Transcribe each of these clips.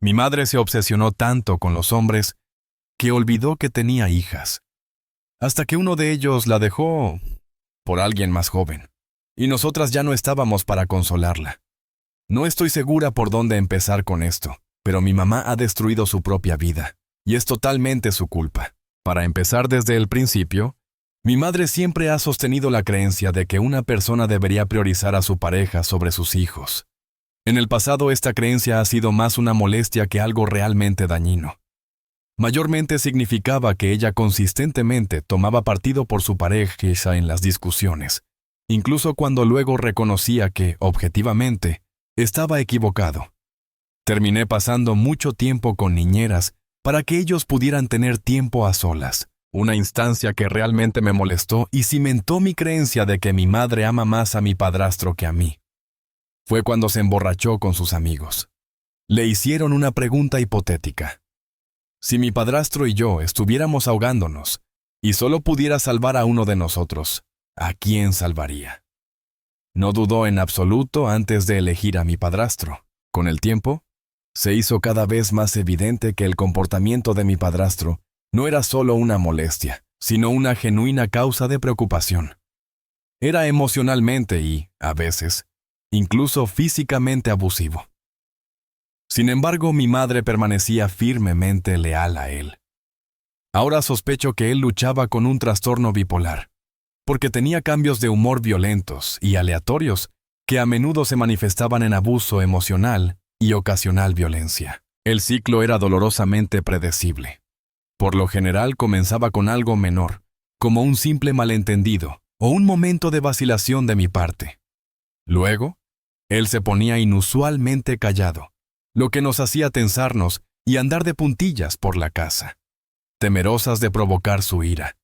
Mi madre se obsesionó tanto con los hombres que olvidó que tenía hijas, hasta que uno de ellos la dejó por alguien más joven, y nosotras ya no estábamos para consolarla. No estoy segura por dónde empezar con esto, pero mi mamá ha destruido su propia vida, y es totalmente su culpa. Para empezar desde el principio, mi madre siempre ha sostenido la creencia de que una persona debería priorizar a su pareja sobre sus hijos. En el pasado esta creencia ha sido más una molestia que algo realmente dañino. Mayormente significaba que ella consistentemente tomaba partido por su pareja en las discusiones, incluso cuando luego reconocía que, objetivamente, estaba equivocado. Terminé pasando mucho tiempo con niñeras para que ellos pudieran tener tiempo a solas, una instancia que realmente me molestó y cimentó mi creencia de que mi madre ama más a mi padrastro que a mí. Fue cuando se emborrachó con sus amigos. Le hicieron una pregunta hipotética. Si mi padrastro y yo estuviéramos ahogándonos y solo pudiera salvar a uno de nosotros, ¿a quién salvaría? No dudó en absoluto antes de elegir a mi padrastro. Con el tiempo, se hizo cada vez más evidente que el comportamiento de mi padrastro no era solo una molestia, sino una genuina causa de preocupación. Era emocionalmente y, a veces, incluso físicamente abusivo. Sin embargo, mi madre permanecía firmemente leal a él. Ahora sospecho que él luchaba con un trastorno bipolar, porque tenía cambios de humor violentos y aleatorios que a menudo se manifestaban en abuso emocional y ocasional violencia. El ciclo era dolorosamente predecible. Por lo general comenzaba con algo menor, como un simple malentendido o un momento de vacilación de mi parte. Luego, él se ponía inusualmente callado, lo que nos hacía tensarnos y andar de puntillas por la casa, temerosas de provocar su ira.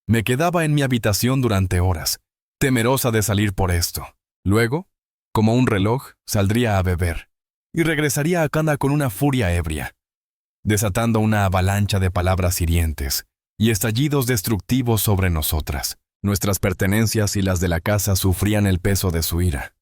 Me quedaba en mi habitación durante horas, temerosa de salir por esto. Luego, como un reloj, saldría a beber y regresaría a casa con una furia ebria, desatando una avalancha de palabras hirientes y estallidos destructivos sobre nosotras. Nuestras pertenencias y las de la casa sufrían el peso de su ira.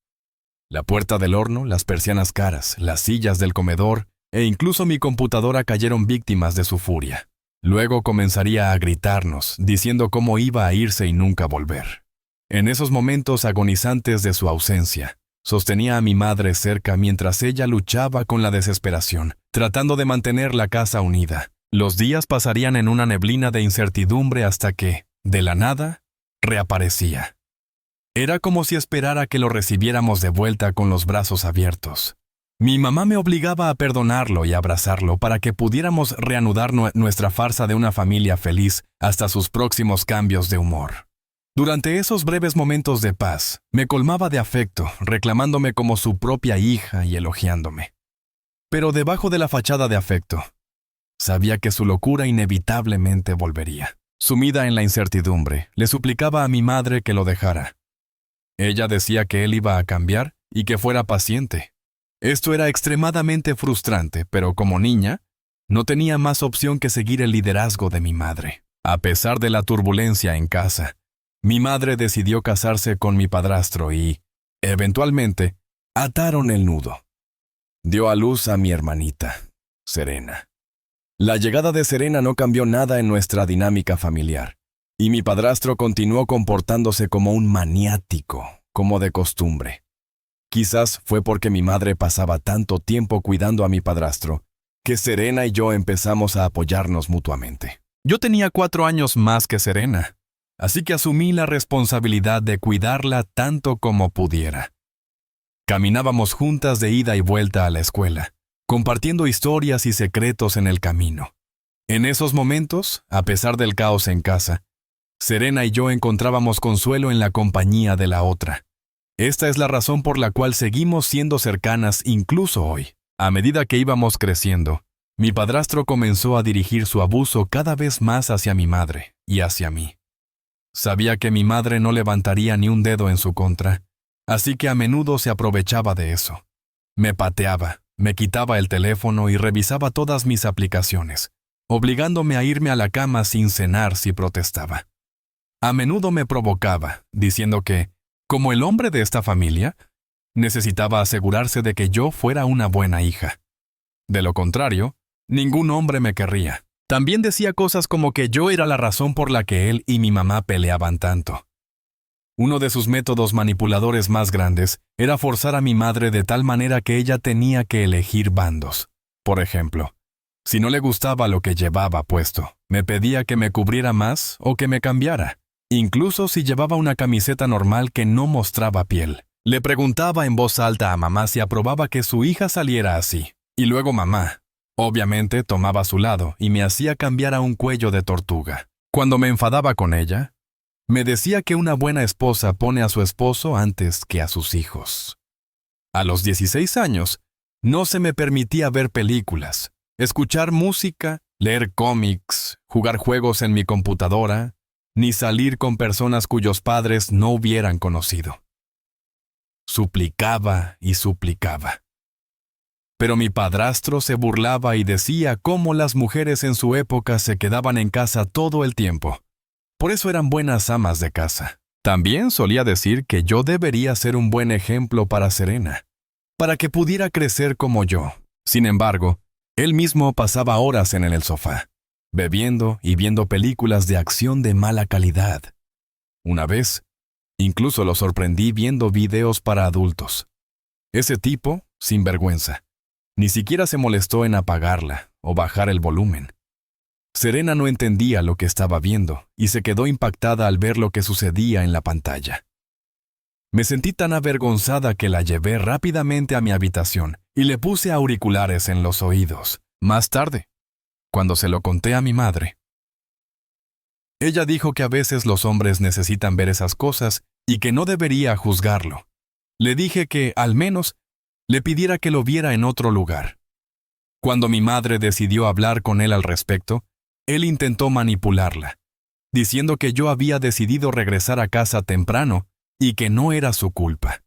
La puerta del horno, las persianas caras, las sillas del comedor e incluso mi computadora cayeron víctimas de su furia. Luego comenzaría a gritarnos, diciendo cómo iba a irse y nunca volver. En esos momentos agonizantes de su ausencia, sostenía a mi madre cerca mientras ella luchaba con la desesperación, tratando de mantener la casa unida. Los días pasarían en una neblina de incertidumbre hasta que, de la nada, reaparecía. Era como si esperara que lo recibiéramos de vuelta con los brazos abiertos. Mi mamá me obligaba a perdonarlo y abrazarlo para que pudiéramos reanudar nuestra farsa de una familia feliz hasta sus próximos cambios de humor. Durante esos breves momentos de paz, me colmaba de afecto, reclamándome como su propia hija y elogiándome. Pero debajo de la fachada de afecto, sabía que su locura inevitablemente volvería. Sumida en la incertidumbre, le suplicaba a mi madre que lo dejara. Ella decía que él iba a cambiar y que fuera paciente. Esto era extremadamente frustrante, pero como niña, no tenía más opción que seguir el liderazgo de mi madre. A pesar de la turbulencia en casa, mi madre decidió casarse con mi padrastro y, eventualmente, ataron el nudo. Dio a luz a mi hermanita, Serena. La llegada de Serena no cambió nada en nuestra dinámica familiar, y mi padrastro continuó comportándose como un maniático, como de costumbre. Quizás fue porque mi madre pasaba tanto tiempo cuidando a mi padrastro, que Serena y yo empezamos a apoyarnos mutuamente. Yo tenía 4 años más que Serena, así que asumí la responsabilidad de cuidarla tanto como pudiera. Caminábamos juntas de ida y vuelta a la escuela, compartiendo historias y secretos en el camino. En esos momentos, a pesar del caos en casa, Serena y yo encontrábamos consuelo en la compañía de la otra. Esta es la razón por la cual seguimos siendo cercanas incluso hoy. A medida que íbamos creciendo, mi padrastro comenzó a dirigir su abuso cada vez más hacia mi madre y hacia mí. Sabía que mi madre no levantaría ni un dedo en su contra, así que a menudo se aprovechaba de eso. Me pateaba, me quitaba el teléfono y revisaba todas mis aplicaciones, obligándome a irme a la cama sin cenar si protestaba. A menudo me provocaba, diciendo que, como el hombre de esta familia, necesitaba asegurarse de que yo fuera una buena hija. De lo contrario, ningún hombre me querría. También decía cosas como que yo era la razón por la que él y mi mamá peleaban tanto. Uno de sus métodos manipuladores más grandes era forzar a mi madre de tal manera que ella tenía que elegir bandos. Por ejemplo, si no le gustaba lo que llevaba puesto, me pedía que me cubriera más o que me cambiara, incluso si llevaba una camiseta normal que no mostraba piel. Le preguntaba en voz alta a mamá si aprobaba que su hija saliera así, y luego mamá, obviamente, tomaba su lado y me hacía cambiar a un cuello de tortuga. Cuando me enfadaba con ella, me decía que una buena esposa pone a su esposo antes que a sus hijos. A los 16 años, no se me permitía ver películas, escuchar música, leer cómics, jugar juegos en mi computadora, ni salir con personas cuyos padres no hubieran conocido. Suplicaba y suplicaba. Pero mi padrastro se burlaba y decía cómo las mujeres en su época se quedaban en casa todo el tiempo. Por eso eran buenas amas de casa. También solía decir que yo debería ser un buen ejemplo para Serena, para que pudiera crecer como yo. Sin embargo, él mismo pasaba horas en el sofá, bebiendo y viendo películas de acción de mala calidad. Una vez, incluso lo sorprendí viendo videos para adultos. Ese tipo, sin vergüenza, ni siquiera se molestó en apagarla o bajar el volumen. Serena no entendía lo que estaba viendo y se quedó impactada al ver lo que sucedía en la pantalla. Me sentí tan avergonzada que la llevé rápidamente a mi habitación y le puse auriculares en los oídos. Más tarde, cuando se lo conté a mi madre, ella dijo que a veces los hombres necesitan ver esas cosas y que no debería juzgarlo. Le dije que, al menos, le pidiera que lo viera en otro lugar. Cuando mi madre decidió hablar con él al respecto, él intentó manipularla, diciendo que yo había decidido regresar a casa temprano y que no era su culpa.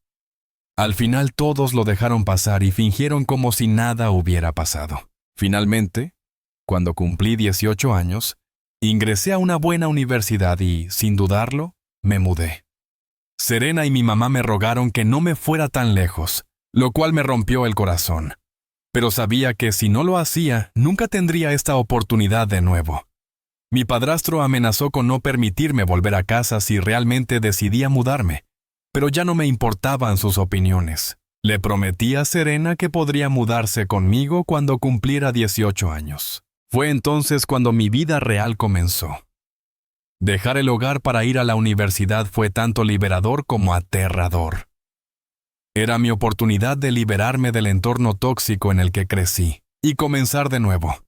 Al final todos lo dejaron pasar y fingieron como si nada hubiera pasado. Finalmente, cuando cumplí 18 años, ingresé a una buena universidad y, sin dudarlo, me mudé. Serena y mi mamá me rogaron que no me fuera tan lejos, lo cual me rompió el corazón. Pero sabía que si no lo hacía, nunca tendría esta oportunidad de nuevo. Mi padrastro amenazó con no permitirme volver a casa si realmente decidía mudarme, pero ya no me importaban sus opiniones. Le prometí a Serena que podría mudarse conmigo cuando cumpliera 18 años. Fue entonces cuando mi vida real comenzó. Dejar el hogar para ir a la universidad fue tanto liberador como aterrador. Era mi oportunidad de liberarme del entorno tóxico en el que crecí y comenzar de nuevo.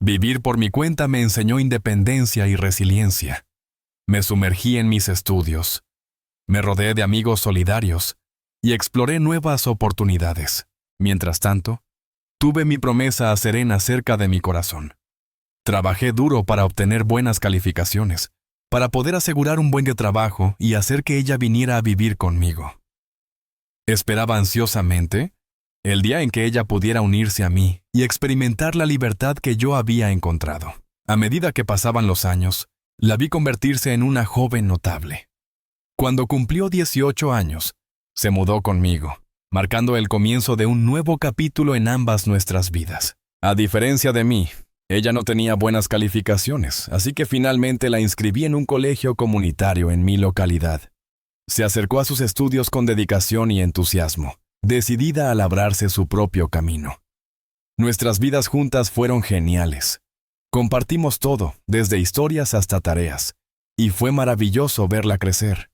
Vivir por mi cuenta me enseñó independencia y resiliencia. Me sumergí en mis estudios. Me rodeé de amigos solidarios y exploré nuevas oportunidades. Mientras tanto, tuve mi promesa a Serena cerca de mi corazón. Trabajé duro para obtener buenas calificaciones, para poder asegurar un buen trabajo y hacer que ella viniera a vivir conmigo. Esperaba ansiosamente el día en que ella pudiera unirse a mí y experimentar la libertad que yo había encontrado. A medida que pasaban los años, la vi convertirse en una joven notable. Cuando cumplió 18 años, se mudó conmigo, marcando el comienzo de un nuevo capítulo en ambas nuestras vidas. A diferencia de mí, ella no tenía buenas calificaciones, así que finalmente la inscribí en un colegio comunitario en mi localidad. Se acercó a sus estudios con dedicación y entusiasmo, decidida a labrarse su propio camino. Nuestras vidas juntas fueron geniales. Compartimos todo, desde historias hasta tareas, y fue maravilloso verla crecer.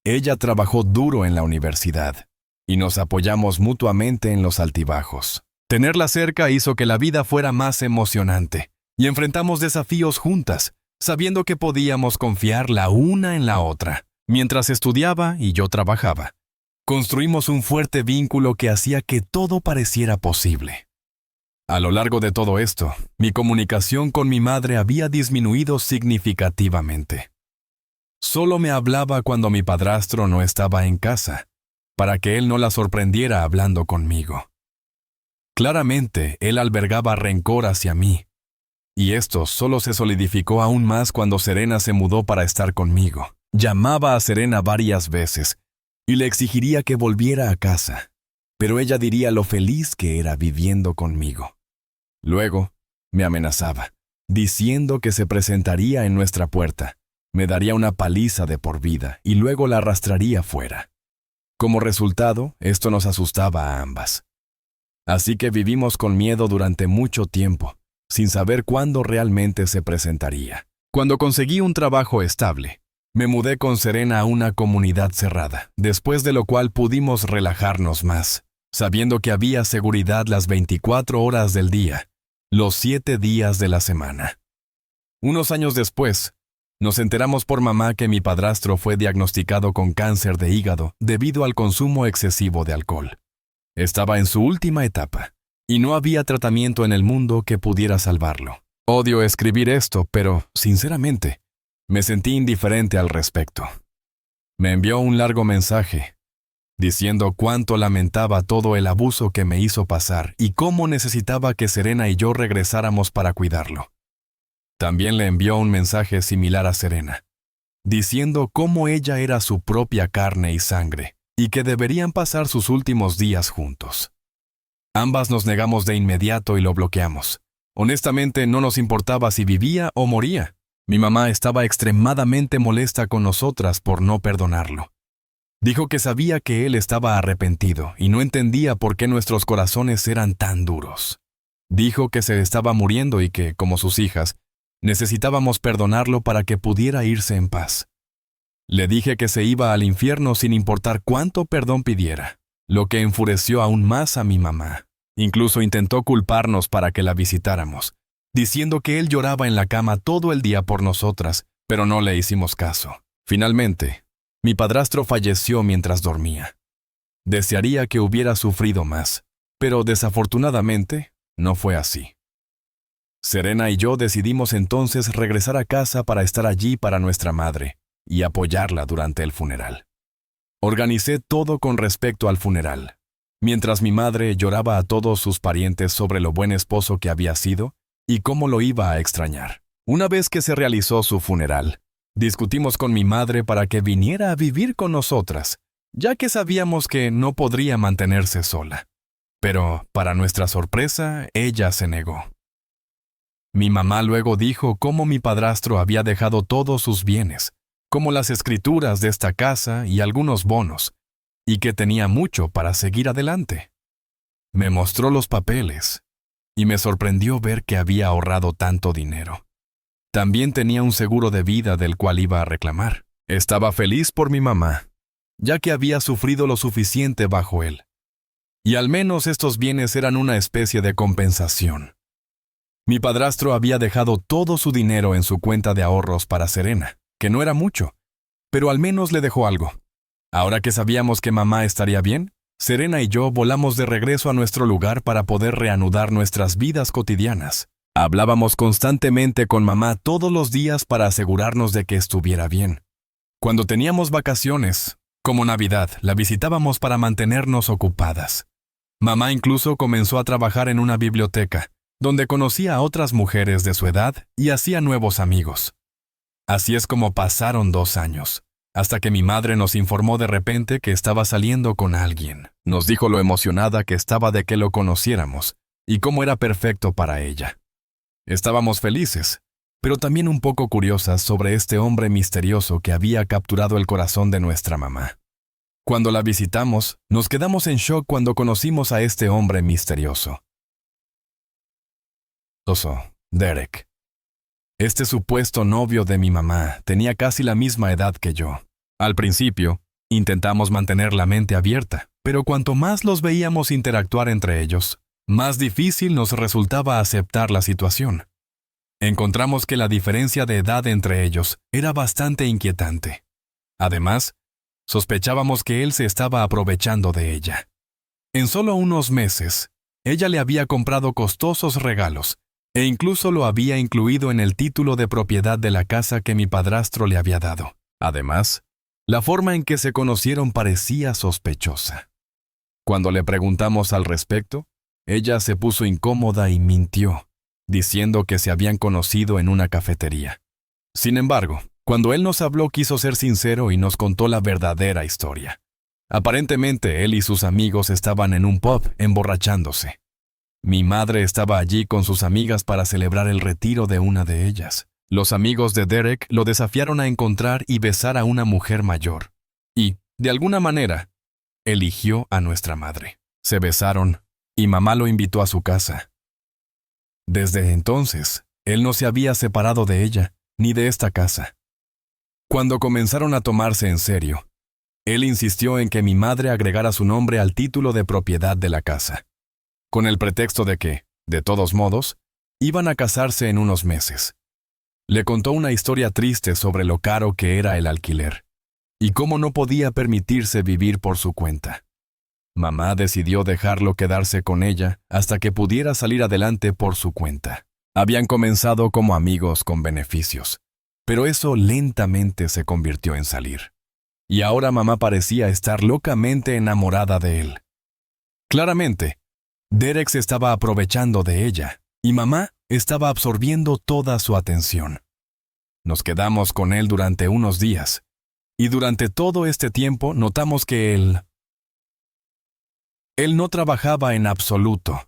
Ella trabajó duro en la universidad, y nos apoyamos mutuamente en los altibajos. Tenerla cerca hizo que la vida fuera más emocionante, y enfrentamos desafíos juntas, sabiendo que podíamos confiar la una en la otra. Mientras estudiaba y yo trabajaba, construimos un fuerte vínculo que hacía que todo pareciera posible. A lo largo de todo esto, mi comunicación con mi madre había disminuido significativamente. Solo me hablaba cuando mi padrastro no estaba en casa, para que él no la sorprendiera hablando conmigo. Claramente, él albergaba rencor hacia mí, y esto solo se solidificó aún más cuando Serena se mudó para estar conmigo. Llamaba a Serena varias veces y le exigiría que volviera a casa, pero ella diría lo feliz que era viviendo conmigo. Luego, me amenazaba, diciendo que se presentaría en nuestra puerta, me daría una paliza de por vida y luego la arrastraría fuera. Como resultado, esto nos asustaba a ambas. Así que vivimos con miedo durante mucho tiempo, sin saber cuándo realmente se presentaría. Cuando conseguí un trabajo estable, me mudé con Serena a una comunidad cerrada, después de lo cual pudimos relajarnos más, sabiendo que había seguridad las 24 horas del día, los 7 días de la semana. Unos años después, nos enteramos por mamá que mi padrastro fue diagnosticado con cáncer de hígado debido al consumo excesivo de alcohol. Estaba en su última etapa, y no había tratamiento en el mundo que pudiera salvarlo. Odio escribir esto, pero, sinceramente, me sentí indiferente al respecto. Me envió un largo mensaje, diciendo cuánto lamentaba todo el abuso que me hizo pasar y cómo necesitaba que Serena y yo regresáramos para cuidarlo. También le envió un mensaje similar a Serena, diciendo cómo ella era su propia carne y sangre, y que deberían pasar sus últimos días juntos. Ambas nos negamos de inmediato y lo bloqueamos. Honestamente, no nos importaba si vivía o moría. Mi mamá estaba extremadamente molesta con nosotras por no perdonarlo. Dijo que sabía que él estaba arrepentido y no entendía por qué nuestros corazones eran tan duros. Dijo que se estaba muriendo y que, como sus hijas, necesitábamos perdonarlo para que pudiera irse en paz. Le dije que se iba al infierno sin importar cuánto perdón pidiera, lo que enfureció aún más a mi mamá. Incluso intentó culparnos para que la visitáramos, diciendo que él lloraba en la cama todo el día por nosotras, pero no le hicimos caso. Finalmente, mi padrastro falleció mientras dormía. Desearía que hubiera sufrido más, pero desafortunadamente no fue así. Serena y yo decidimos entonces regresar a casa para estar allí para nuestra madre y apoyarla durante el funeral. Organicé todo con respecto al funeral. Mientras mi madre lloraba a todos sus parientes sobre lo buen esposo que había sido y cómo lo iba a extrañar. Una vez que se realizó su funeral, discutimos con mi madre para que viniera a vivir con nosotras, ya que sabíamos que no podría mantenerse sola. Pero, para nuestra sorpresa, ella se negó. Mi mamá luego dijo cómo mi padrastro había dejado todos sus bienes, como las escrituras de esta casa y algunos bonos, y que tenía mucho para seguir adelante. Me mostró los papeles, y me sorprendió ver que había ahorrado tanto dinero. También tenía un seguro de vida del cual iba a reclamar. Estaba feliz por mi mamá, ya que había sufrido lo suficiente bajo él. Y al menos estos bienes eran una especie de compensación. Mi padrastro había dejado todo su dinero en su cuenta de ahorros para Serena, que no era mucho, pero al menos le dejó algo. Ahora que sabíamos que mamá estaría bien, Serena y yo volamos de regreso a nuestro lugar para poder reanudar nuestras vidas cotidianas. Hablábamos constantemente con mamá todos los días para asegurarnos de que estuviera bien. Cuando teníamos vacaciones, como Navidad, la visitábamos para mantenernos ocupadas. Mamá incluso comenzó a trabajar en una biblioteca, donde conocía a otras mujeres de su edad y hacía nuevos amigos. Así es como pasaron 2 años. Hasta que mi madre nos informó de repente que estaba saliendo con alguien. Nos dijo lo emocionada que estaba de que lo conociéramos y cómo era perfecto para ella. Estábamos felices, pero también un poco curiosas sobre este hombre misterioso que había capturado el corazón de nuestra mamá. Cuando la visitamos, nos quedamos en shock cuando conocimos a este hombre misterioso. Derek. Este supuesto novio de mi mamá tenía casi la misma edad que yo. Al principio, intentamos mantener la mente abierta, pero cuanto más los veíamos interactuar entre ellos, más difícil nos resultaba aceptar la situación. Encontramos que la diferencia de edad entre ellos era bastante inquietante. Además, sospechábamos que él se estaba aprovechando de ella. En solo unos meses, ella le había comprado costosos regalos, e incluso lo había incluido en el título de propiedad de la casa que mi padrastro le había dado. Además, la forma en que se conocieron parecía sospechosa. Cuando le preguntamos al respecto, ella se puso incómoda y mintió, diciendo que se habían conocido en una cafetería. Sin embargo, cuando él nos habló quiso ser sincero y nos contó la verdadera historia. Aparentemente, él y sus amigos estaban en un pub emborrachándose. Mi madre estaba allí con sus amigas para celebrar el retiro de una de ellas. Los amigos de Derek lo desafiaron a encontrar y besar a una mujer mayor. Y, de alguna manera, eligió a nuestra madre. Se besaron y mamá lo invitó a su casa. Desde entonces, él no se había separado de ella, ni de esta casa. Cuando comenzaron a tomarse en serio, él insistió en que mi madre agregara su nombre al título de propiedad de la casa, con el pretexto de que, de todos modos, iban a casarse en unos meses. Le contó una historia triste sobre lo caro que era el alquiler, y cómo no podía permitirse vivir por su cuenta. Mamá decidió dejarlo quedarse con ella hasta que pudiera salir adelante por su cuenta. Habían comenzado como amigos con beneficios, pero eso lentamente se convirtió en salir. Y ahora mamá parecía estar locamente enamorada de él. Claramente, Derek se estaba aprovechando de ella, y mamá estaba absorbiendo toda su atención. Nos quedamos con él durante unos días, y durante todo este tiempo notamos que él no trabajaba en absoluto.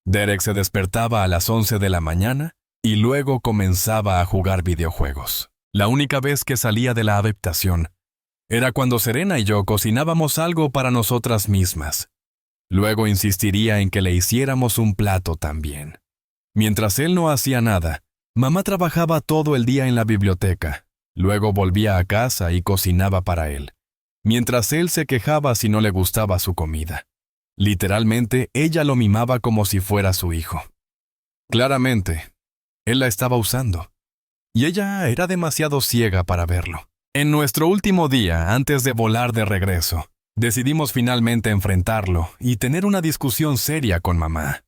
Derek se despertaba a las 11 de la mañana y luego comenzaba a jugar videojuegos. La única vez que salía de la habitación era cuando Serena y yo cocinábamos algo para nosotras mismas. Luego insistiría en que le hiciéramos un plato también. Mientras él no hacía nada, mamá trabajaba todo el día en la biblioteca. Luego volvía a casa y cocinaba para él, mientras él se quejaba si no le gustaba su comida. Literalmente, ella lo mimaba como si fuera su hijo. Claramente, él la estaba usando, y ella era demasiado ciega para verlo. En nuestro último día, antes de volar de regreso, decidimos finalmente enfrentarlo y tener una discusión seria con mamá.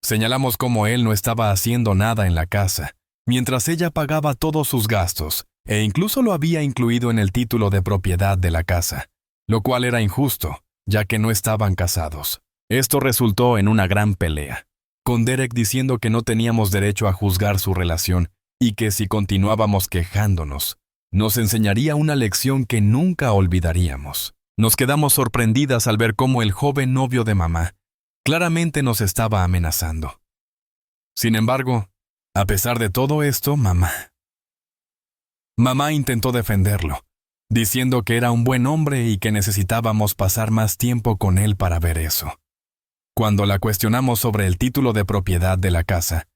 Señalamos cómo él no estaba haciendo nada en la casa, mientras ella pagaba todos sus gastos, e incluso lo había incluido en el título de propiedad de la casa, lo cual era injusto, ya que no estaban casados. Esto resultó en una gran pelea, con Derek diciendo que no teníamos derecho a juzgar su relación y que si continuábamos quejándonos, nos enseñaría una lección que nunca olvidaríamos. Nos quedamos sorprendidas al ver cómo el joven novio de mamá claramente nos estaba amenazando. Sin embargo, a pesar de todo esto, mamá intentó defenderlo, diciendo que era un buen hombre y que necesitábamos pasar más tiempo con él para ver eso. Cuando la cuestionamos sobre el título de propiedad de la casa,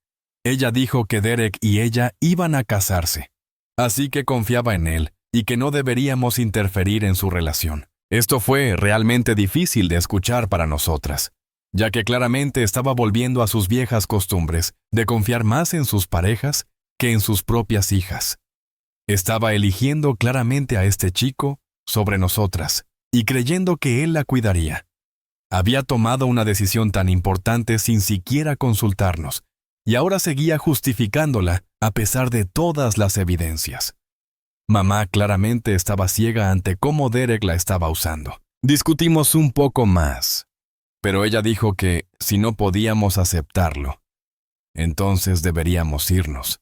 ella dijo que Derek y ella iban a casarse, así que confiaba en él y que no deberíamos interferir en su relación. Esto fue realmente difícil de escuchar para nosotras, ya que claramente estaba volviendo a sus viejas costumbres de confiar más en sus parejas que en sus propias hijas. Estaba eligiendo claramente a este chico sobre nosotras y creyendo que él la cuidaría. Había tomado una decisión tan importante sin siquiera consultarnos, y ahora seguía justificándola a pesar de todas las evidencias. Mamá claramente estaba ciega ante cómo Derek la estaba usando. Discutimos un poco más, pero ella dijo que si no podíamos aceptarlo, entonces deberíamos irnos,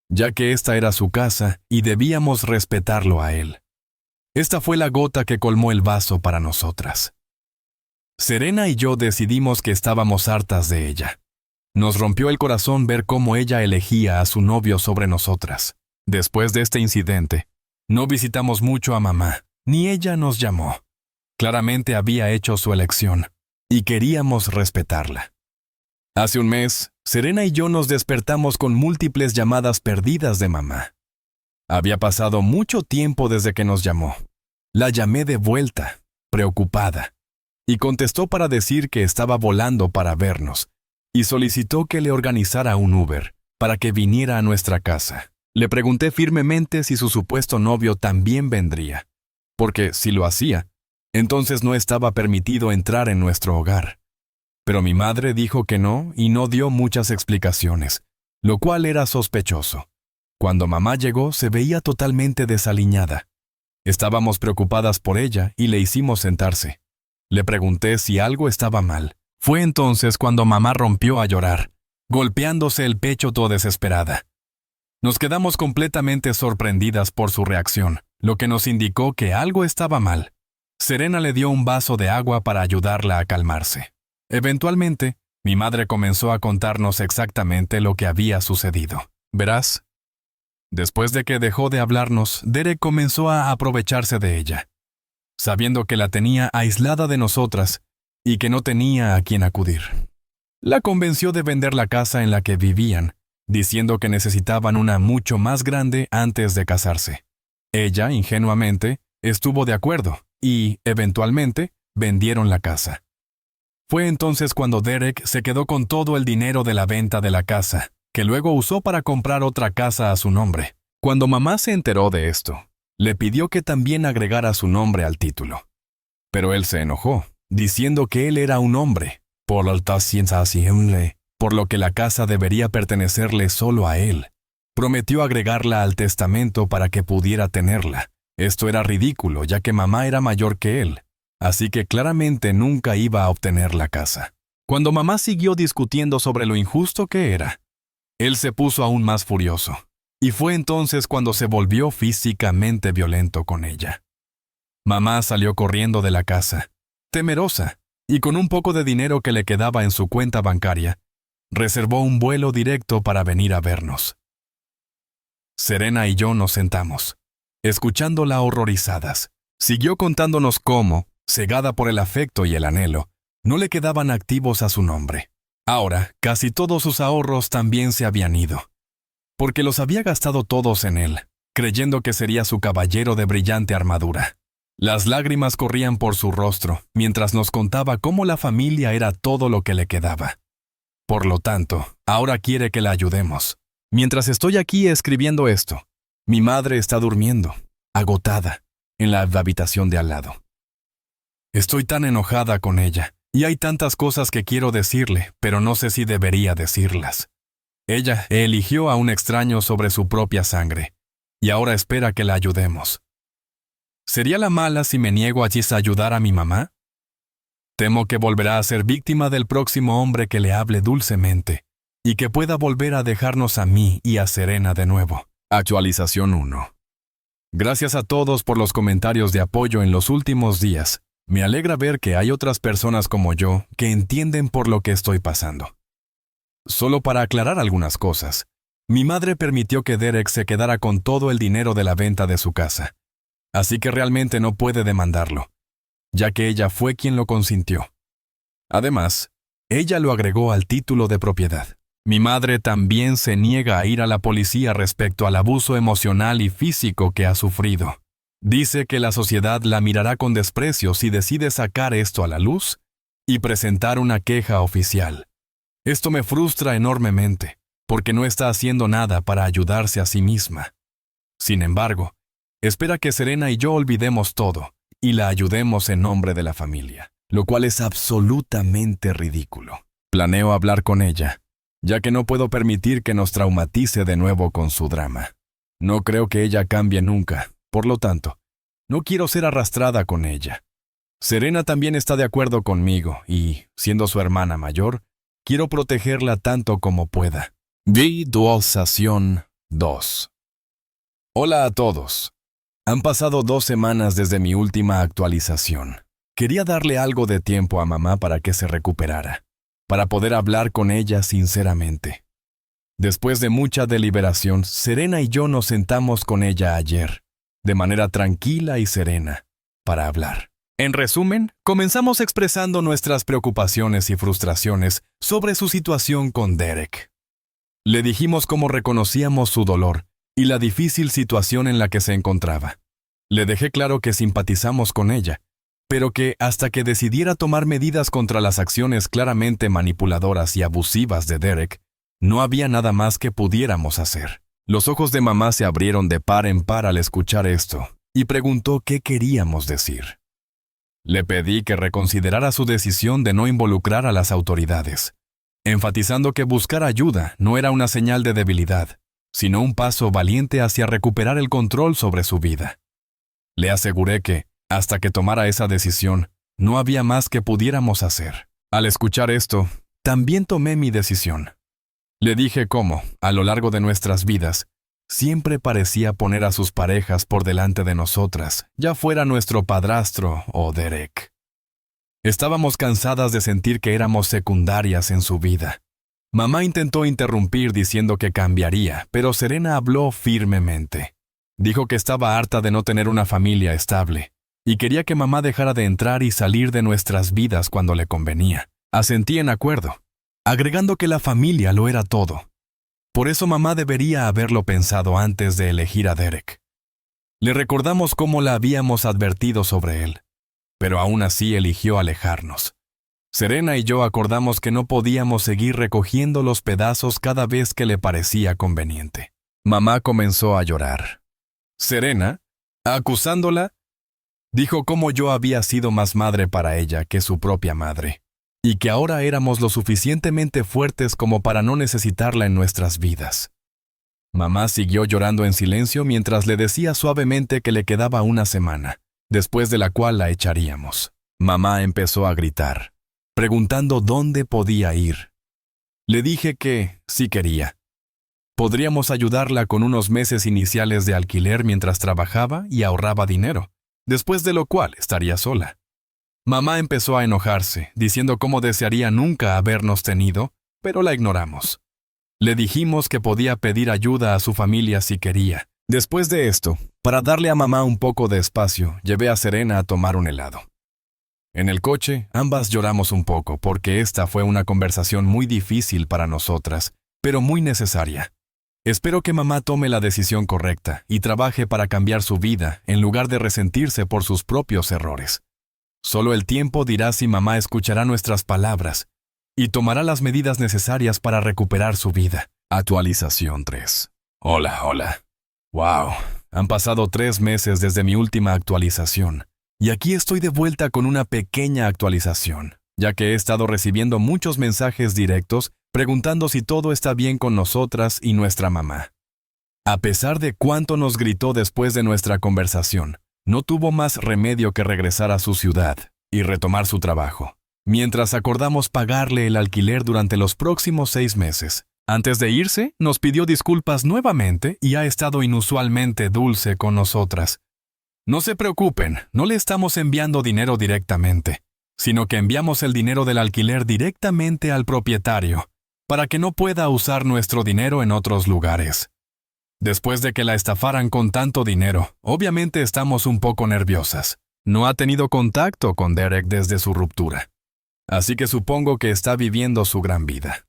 ya que esta era su casa y debíamos respetarlo a él. Esta fue la gota que colmó el vaso para nosotras. Serena y yo decidimos que estábamos hartas de ella. Nos rompió el corazón ver cómo ella elegía a su novio sobre nosotras. Después de este incidente, no visitamos mucho a mamá, ni ella nos llamó. Claramente había hecho su elección, y queríamos respetarla. Hace un mes, Serena y yo nos despertamos con múltiples llamadas perdidas de mamá. Había pasado mucho tiempo desde que nos llamó. La llamé de vuelta, preocupada, y contestó para decir que estaba volando para vernos, y solicitó que le organizara un Uber para que viniera a nuestra casa. Le pregunté firmemente si su supuesto novio también vendría, porque si lo hacía, entonces no estaba permitido entrar en nuestro hogar. Pero mi madre dijo que no y no dio muchas explicaciones, lo cual era sospechoso. Cuando mamá llegó, se veía totalmente desaliñada. Estábamos preocupadas por ella y le hicimos sentarse. Le pregunté si algo estaba mal. Fue entonces cuando mamá rompió a llorar, golpeándose el pecho toda desesperada. Nos quedamos completamente sorprendidas por su reacción, lo que nos indicó que algo estaba mal. Serena le dio un vaso de agua para ayudarla a calmarse. Eventualmente, Mi madre comenzó a contarnos exactamente lo que había sucedido. Verás, después de que dejó de hablarnos, Derek comenzó a aprovecharse de ella, sabiendo que la tenía aislada de nosotras y que no tenía a quien acudir. La convenció de vender la casa en la que vivían, diciendo que necesitaban una mucho más grande antes de casarse. Ella, ingenuamente, estuvo de acuerdo y, eventualmente, vendieron la casa. Fue entonces cuando Derek se quedó con todo el dinero de la venta de la casa, que luego usó para comprar otra casa a su nombre. Cuando mamá se enteró de esto, le pidió que también agregara su nombre al título. Pero él se enojó, diciendo que él era un hombre, por lo que la casa debería pertenecerle solo a él. Prometió agregarla al testamento para que pudiera tenerla. Esto era ridículo, ya que mamá era mayor que él, así que claramente nunca iba a obtener la casa. Cuando mamá siguió discutiendo sobre lo injusto que era, él se puso aún más furioso, y fue entonces cuando se volvió físicamente violento con ella. Mamá salió corriendo de la casa, temerosa, y con un poco de dinero que le quedaba en su cuenta bancaria, reservó un vuelo directo para venir a vernos. Serena y yo nos sentamos, escuchándola horrorizadas. Siguió contándonos cómo, cegada por el afecto y el anhelo, no le quedaban activos a su nombre. Ahora, casi todos sus ahorros también se habían ido, porque los había gastado todos en él, creyendo que sería su caballero de brillante armadura. Las lágrimas corrían por su rostro, mientras nos contaba cómo la familia era todo lo que le quedaba. Por lo tanto, ahora quiere que la ayudemos. Mientras estoy aquí escribiendo esto, mi madre está durmiendo, agotada, en la habitación de al lado. Estoy tan enojada con ella, y hay tantas cosas que quiero decirle, pero no sé si debería decirlas. Ella eligió a un extraño sobre su propia sangre, y ahora espera que la ayudemos. ¿Sería la mala si me niego a ayudar a mi mamá? Temo que volverá a ser víctima del próximo hombre que le hable dulcemente, y que pueda volver a dejarnos a mí y a Serena de nuevo. Actualización 1. Gracias a todos por los comentarios de apoyo en los últimos días. Me alegra ver que hay otras personas como yo que entienden por lo que estoy pasando. Solo para aclarar algunas cosas, mi madre permitió que Derek se quedara con todo el dinero de la venta de su casa, así que realmente no puede demandarlo, ya que ella fue quien lo consintió. Además, ella lo agregó al título de propiedad. Mi madre también se niega a ir a la policía respecto al abuso emocional y físico que ha sufrido. Dice que la sociedad la mirará con desprecio si decide sacar esto a la luz y presentar una queja oficial. Esto me frustra enormemente, porque no está haciendo nada para ayudarse a sí misma. Sin embargo, espera que Serena y yo olvidemos todo y la ayudemos en nombre de la familia, lo cual es absolutamente ridículo. Planeo hablar con ella, ya que no puedo permitir que nos traumatice de nuevo con su drama. No creo que ella cambie nunca, por lo tanto, no quiero ser arrastrada con ella. Serena también está de acuerdo conmigo y, siendo su hermana mayor, quiero protegerla tanto como pueda. Visualización 2. Hola a todos. Han pasado 2 semanas desde mi última actualización. Quería darle algo de tiempo a mamá para que se recuperara, para poder hablar con ella sinceramente. Después de mucha deliberación, Serena y yo nos sentamos con ella ayer, de manera tranquila y serena, para hablar. En resumen, comenzamos expresando nuestras preocupaciones y frustraciones sobre su situación con Derek. Le dijimos cómo reconocíamos su dolor y la difícil situación en la que se encontraba. Le dejé claro que simpatizamos con ella, pero que hasta que decidiera tomar medidas contra las acciones claramente manipuladoras y abusivas de Derek, no había nada más que pudiéramos hacer. Los ojos de mamá se abrieron de par en par al escuchar esto, y preguntó qué queríamos decir. Le pedí que reconsiderara su decisión de no involucrar a las autoridades, enfatizando que buscar ayuda no era una señal de debilidad, sino un paso valiente hacia recuperar el control sobre su vida. Le aseguré que, hasta que tomara esa decisión, no había más que pudiéramos hacer. Al escuchar esto, también tomé mi decisión. Le dije cómo, a lo largo de nuestras vidas, siempre parecía poner a sus parejas por delante de nosotras, ya fuera nuestro padrastro o Derek. Estábamos cansadas de sentir que éramos secundarias en su vida. Mamá intentó interrumpir diciendo que cambiaría, pero Serena habló firmemente. Dijo que estaba harta de no tener una familia estable, y quería que mamá dejara de entrar y salir de nuestras vidas cuando le convenía. Asentí en acuerdo, agregando que la familia lo era todo. Por eso mamá debería haberlo pensado antes de elegir a Derek. Le recordamos cómo la habíamos advertido sobre él, pero aún así eligió alejarnos. Serena y yo acordamos que no podíamos seguir recogiendo los pedazos cada vez que le parecía conveniente. Mamá comenzó a llorar. Serena, acusándola, dijo cómo yo había sido más madre para ella que su propia madre, y que ahora éramos lo suficientemente fuertes como para no necesitarla en nuestras vidas. Mamá siguió llorando en silencio mientras le decía suavemente que le quedaba una semana, después de la cual la echaríamos. Mamá empezó a gritar, preguntando dónde podía ir. Le dije que, si quería, podríamos ayudarla con unos meses iniciales de alquiler mientras trabajaba y ahorraba dinero, después de lo cual estaría sola. Mamá empezó a enojarse, diciendo cómo desearía nunca habernos tenido, pero la ignoramos. Le dijimos que podía pedir ayuda a su familia si quería. Después de esto, para darle a mamá un poco de espacio, llevé a Serena a tomar un helado. En el coche, ambas lloramos un poco porque esta fue una conversación muy difícil para nosotras, pero muy necesaria. Espero que mamá tome la decisión correcta y trabaje para cambiar su vida en lugar de resentirse por sus propios errores. Solo el tiempo dirá si mamá escuchará nuestras palabras y tomará las medidas necesarias para recuperar su vida. Actualización 3. Hola. Wow, han pasado 3 meses desde mi última actualización. Y aquí estoy de vuelta con una pequeña actualización, ya que he estado recibiendo muchos mensajes directos preguntando si todo está bien con nosotras y nuestra mamá. A pesar de cuánto nos gritó después de nuestra conversación, no tuvo más remedio que regresar a su ciudad y retomar su trabajo, mientras acordamos pagarle el alquiler durante los próximos 6 meses. Antes de irse, nos pidió disculpas nuevamente y ha estado inusualmente dulce con nosotras. No se preocupen, no le estamos enviando dinero directamente, sino que enviamos el dinero del alquiler directamente al propietario, para que no pueda usar nuestro dinero en otros lugares. Después de que la estafaran con tanto dinero, obviamente estamos un poco nerviosas. No ha tenido contacto con Derek desde su ruptura, así que supongo que está viviendo su gran vida.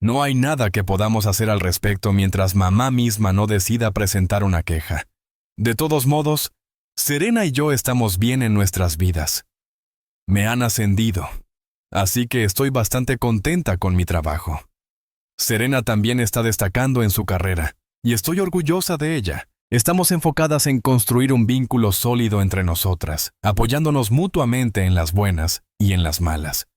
No hay nada que podamos hacer al respecto mientras mamá misma no decida presentar una queja. De todos modos, Serena y yo estamos bien en nuestras vidas. Me han ascendido, así que estoy bastante contenta con mi trabajo. Serena también está destacando en su carrera, y estoy orgullosa de ella. Estamos enfocadas en construir un vínculo sólido entre nosotras, apoyándonos mutuamente en las buenas y en las malas.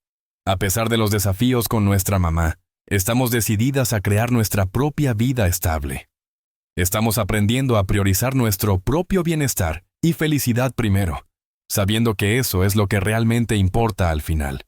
A pesar de los desafíos con nuestra mamá, estamos decididas a crear nuestra propia vida estable. Estamos aprendiendo a priorizar nuestro propio bienestar y felicidad primero, sabiendo que eso es lo que realmente importa al final.